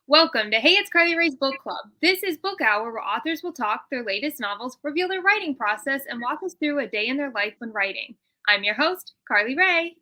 Welcome to Hey, it's Carly Rae's Book Club. This is Book Hour, where authors will talk their latest novels, reveal their writing process, and walk us through a day in their life when writing. I'm your host, Carly Rae.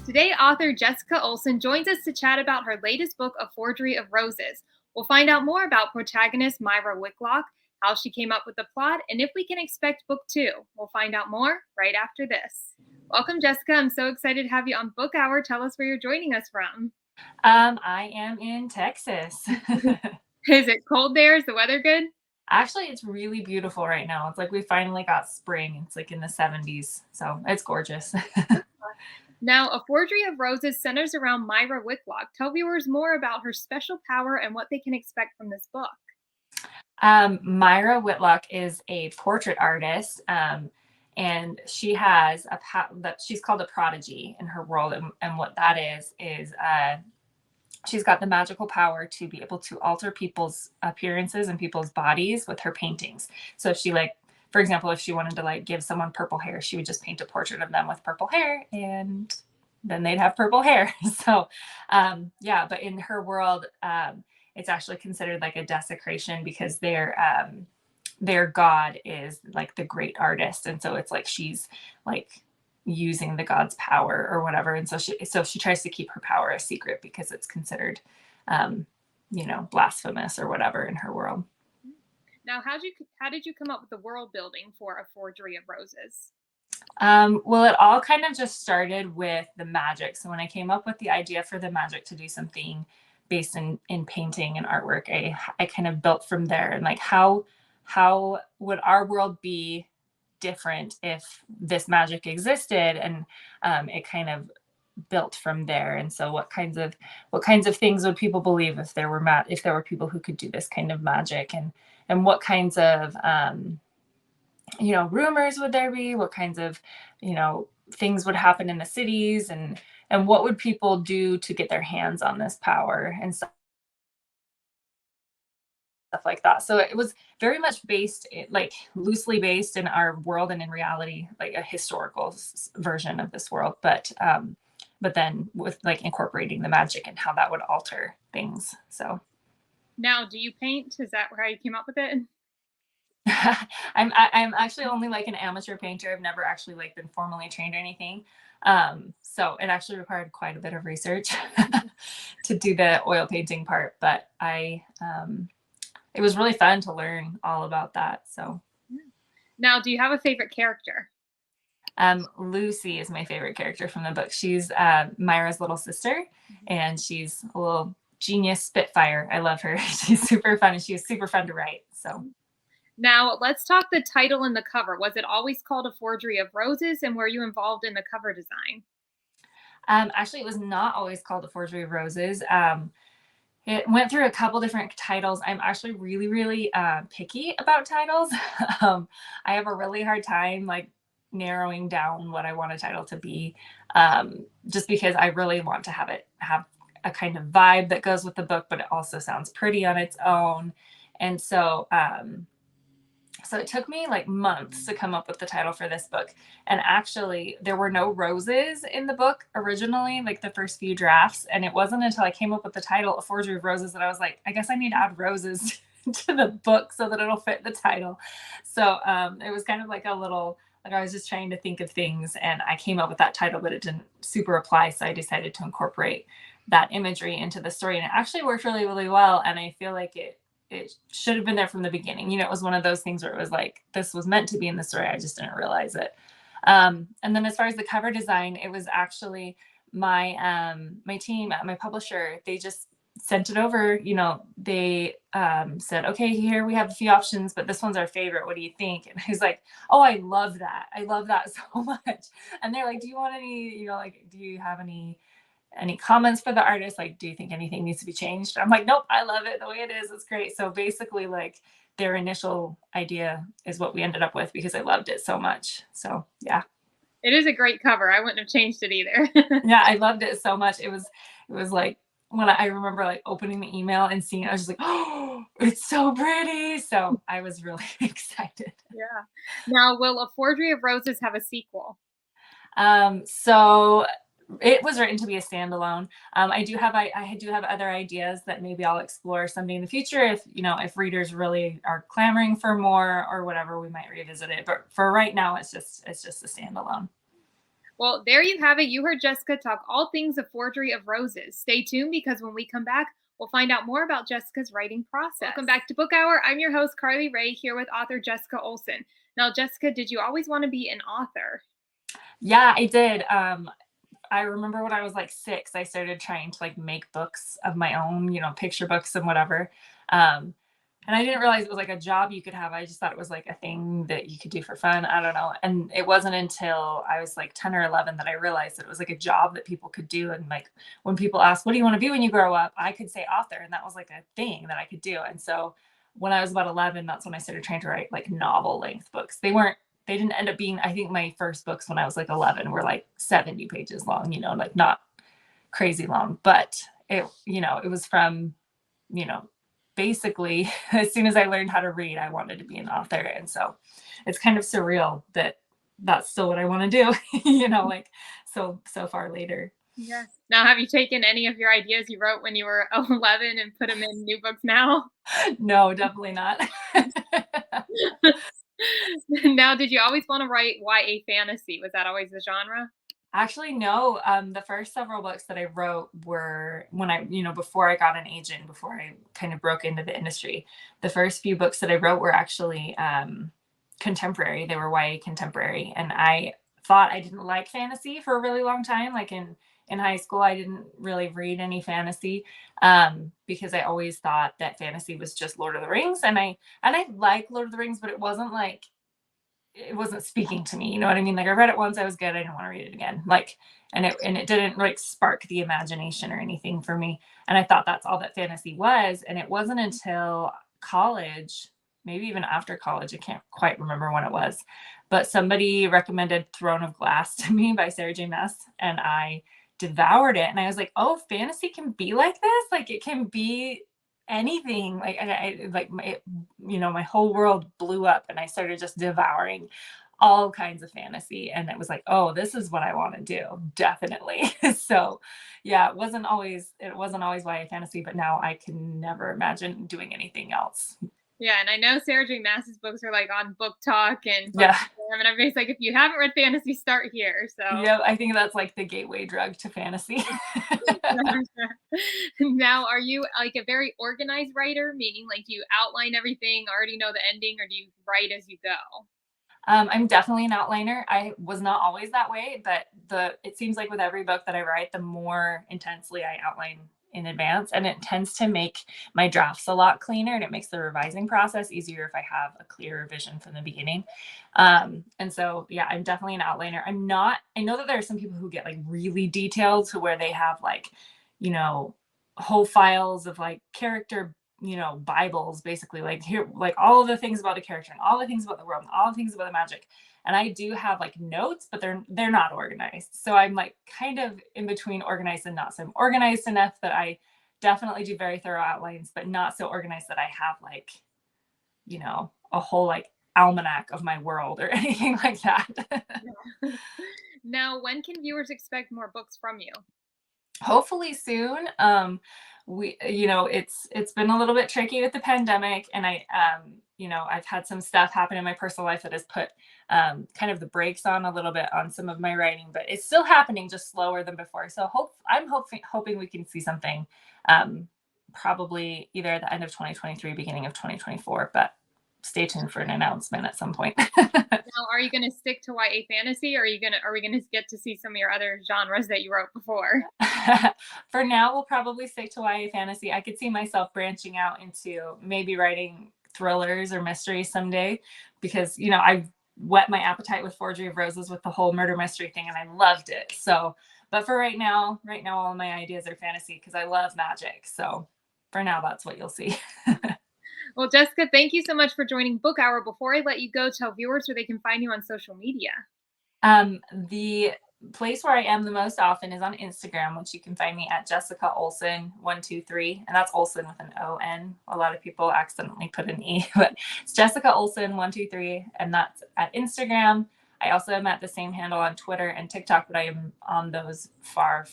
Today, author Jessica Olson joins us to chat about her latest book, A Forgery of Roses. We'll find out more about protagonist Myra Whitlock, how she came up with the plot, and if we can expect book 2. We'll find out more right after this. Welcome, Jessica. I'm so excited to have you on Book Hour. Tell us where you're joining us from. I am in Texas. Is it cold there? Is the weather good? Actually, it's really beautiful right now. It's like we finally got spring. It's like in the 70s, so it's gorgeous. Now, A Forgery of Roses centers around Myra Whitlock. Tell viewers more about her special power and what they can expect from this book. Myra Whitlock is a portrait artist, and she has that she's called a prodigy in her world, and what that is she's got the magical power to be able to alter people's appearances and people's bodies with her paintings. So if she, like, for example, if she wanted to like give someone purple hair, she would just paint a portrait of them with purple hair and then they'd have purple hair. So yeah, but in her world, it's actually considered like a desecration because their god is like the great artist. And so it's like she's like using the god's power or whatever. And so she tries to keep her power a secret because it's considered blasphemous or whatever in her world. Now, how did you come up with the world building for A Forgery of Roses? Well, it all kind of just started with the magic. So when I came up with the idea for the magic to do something based in painting and artwork, I kind of built from there. And like, how would our world be different if this magic existed? And it kind of built from there. And so what kinds of things would people believe if there were people who could do this kind of magic, and what kinds of rumors would there be, what kinds of things would happen in the cities, and what would people do to get their hands on this power and stuff like that. So it was very much loosely based in our world and in reality, like a historical version of this world, but then with like incorporating the magic and how that would alter things. So now, do you paint? Is that how you came up with it? I'm actually only like an amateur painter. I've never actually like been formally trained or anything. So it actually required quite a bit of research to do the oil painting part, but it was really fun to learn all about that. So now, do you have a favorite character? Lucy is my favorite character from the book. She's Myra's little sister, and she's a little genius spitfire. I love her. She's super fun, and she's super fun to write. So now let's talk the title and the cover. Was it always called A Forgery of Roses, and were you involved in the cover design? Actually, it was not always called A Forgery of Roses. It went through a couple different titles. I'm actually really, really picky about titles. I have a really hard time like narrowing down what I want a title to be, just because I really want to have a kind of vibe that goes with the book, but it also sounds pretty on its own. And so it took me like months to come up with the title for this book. And actually there were no roses in the book originally, like the first few drafts. And it wasn't until I came up with the title, A Forgery of Roses, that I was like, I guess I need to add roses to the book so that it'll fit the title. So it was kind of like a little, like I was just trying to think of things and I came up with that title, but it didn't super apply. So I decided to incorporate that imagery into the story. And it actually worked really, really well. And I feel like it should have been there from the beginning. It was one of those things where it was like, this was meant to be in the story. I just didn't realize it. And then as far as the cover design, it was actually my team, my publisher, they just sent it over. They said, okay, here we have a few options, but this one's our favorite. What do you think? And I was like, oh, I love that. I love that so much. And they're like, do you want any, do you have any any comments for the artist? Like, do you think anything needs to be changed? I'm like, nope, I love it the way it is. It's great. So basically, like, their initial idea is what we ended up with because I loved it so much. So yeah. It is a great cover. I wouldn't have changed it either. Yeah, I loved it so much. It was like when I remember like opening the email and seeing it, I was just like, oh, it's so pretty. So I was really excited. Yeah. Now, will A Forgery of Roses have a sequel? So it was written to be a standalone. I do have other ideas that maybe I'll explore someday in the future. If readers really are clamoring for more or whatever, we might revisit it. But for right now, it's just a standalone. Well, there you have it. You heard Jessica talk all things A Forgery of Roses. Stay tuned because when we come back, we'll find out more about Jessica's writing process. Welcome back to Book Hour. I'm your host, Carly Rae, here with author Jessica Olson. Now, Jessica, did you always want to be an author? Yeah, I did. I remember when I was like 6, I started trying to like make books of my own, picture books and whatever. And I didn't realize it was like a job you could have. I just thought it was like a thing that you could do for fun. I don't know. And it wasn't until I was like 10 or 11 that I realized that it was like a job that people could do. And like when people ask, what do you want to be when you grow up? I could say author. And that was like a thing that I could do. And so when I was about 11, that's when I started trying to write like novel length books. They didn't end up being, I think my first books when I was like 11 were like 70 pages long, like not crazy long, but it was from, basically as soon as I learned how to read, I wanted to be an author. And so it's kind of surreal that that's still what I want to do, like so far later. Yes. Now, have you taken any of your ideas you wrote when you were 11 and put them in new books now? No, definitely not. Now, did you always want to write YA fantasy? Was that always the genre? Actually, no. The first several books that I wrote were when before I got an agent, before I kind of broke into the industry. The first few books that I wrote were actually contemporary. They were YA contemporary. And I thought I didn't like fantasy for a really long time. Like in high school, I didn't really read any fantasy because I always thought that fantasy was just Lord of the Rings. And I like Lord of the Rings, but it wasn't speaking to me. You know what I mean? Like I read it once, I was good. I didn't want to read it again. Like, and it didn't like spark the imagination or anything for me. And I thought that's all that fantasy was. And it wasn't until college, maybe even after college, I can't quite remember when it was, but somebody recommended Throne of Glass to me by Sarah J. Maas. And I devoured it. And I was like, oh, fantasy can be like this. Like it can be anything. Like, and I like my whole world blew up and I started just devouring all kinds of fantasy. And it was like, oh, this is what I want to do. Definitely. So yeah, it wasn't always YA fantasy, but now I can never imagine doing anything else. Yeah, and I know Sarah J. Maas's books are like on Book Talk and yeah, and everybody's like, if you haven't read fantasy, start here. So yeah, I think that's like the gateway drug to fantasy. Now, are you like a very organized writer? Meaning, like, do you outline everything, already know the ending, or do you write as you go? I'm definitely an outliner. I was not always that way, but it seems like with every book that I write, the more intensely I outline in advance, and it tends to make my drafts a lot cleaner, and it makes the revising process easier if I have a clearer vision from the beginning. And so, yeah, I'm definitely an outliner. I know that there are some people who get like really detailed to where they have like, whole files of like character Bibles, basically, like here, like all of the things about the character and all the things about the world and all the things about the magic. And I do have like notes, but they're not organized. So I'm like kind of in between organized and not. So I'm organized enough that I definitely do very thorough outlines, but not so organized that I have like, a whole like almanac of my world or anything like that. Now, when can viewers expect more books from you? Hopefully soon. It's been a little bit tricky with the pandemic, and I've had some stuff happen in my personal life that has put kind of the brakes on a little bit on some of my writing, but it's still happening, just slower than before. So I'm hoping we can see something probably either at the end of 2023, beginning of 2024, but stay tuned for an announcement at some point. Now, are you going to stick to YA fantasy, or are we going to get to see some of your other genres that you wrote before? For now, we'll probably stick to YA fantasy. I could see myself branching out into maybe writing thrillers or mysteries someday, because I've whet my appetite with Forgery of Roses with the whole murder mystery thing, and I loved it. So, But for right now, all my ideas are fantasy because I love magic. So for now, that's what you'll see. Well, Jessica, thank you so much for joining Book Hour. Before I let you go, tell viewers where they can find you on social media. The place where I am the most often is on Instagram, which you can find me at Jessica Olson 123, and that's Olson with an O-N. A lot of people accidentally put an E, but it's Jessica Olson 123, and that's at Instagram. I also am at the same handle on Twitter and TikTok, but I am on those far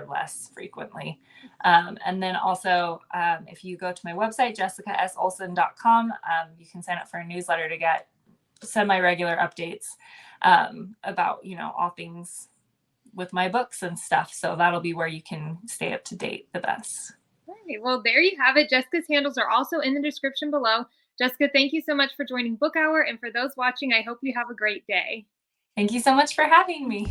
less frequently. And then also, if you go to my website, jessicasolson.com, you can sign up for a newsletter to get semi-regular updates about, all things with my books and stuff. So that'll be where you can stay up to date the best. Okay, well, there you have it. Jessica's handles are also in the description below. Jessica, thank you so much for joining Book Hour. And for those watching, I hope you have a great day. Thank you so much for having me.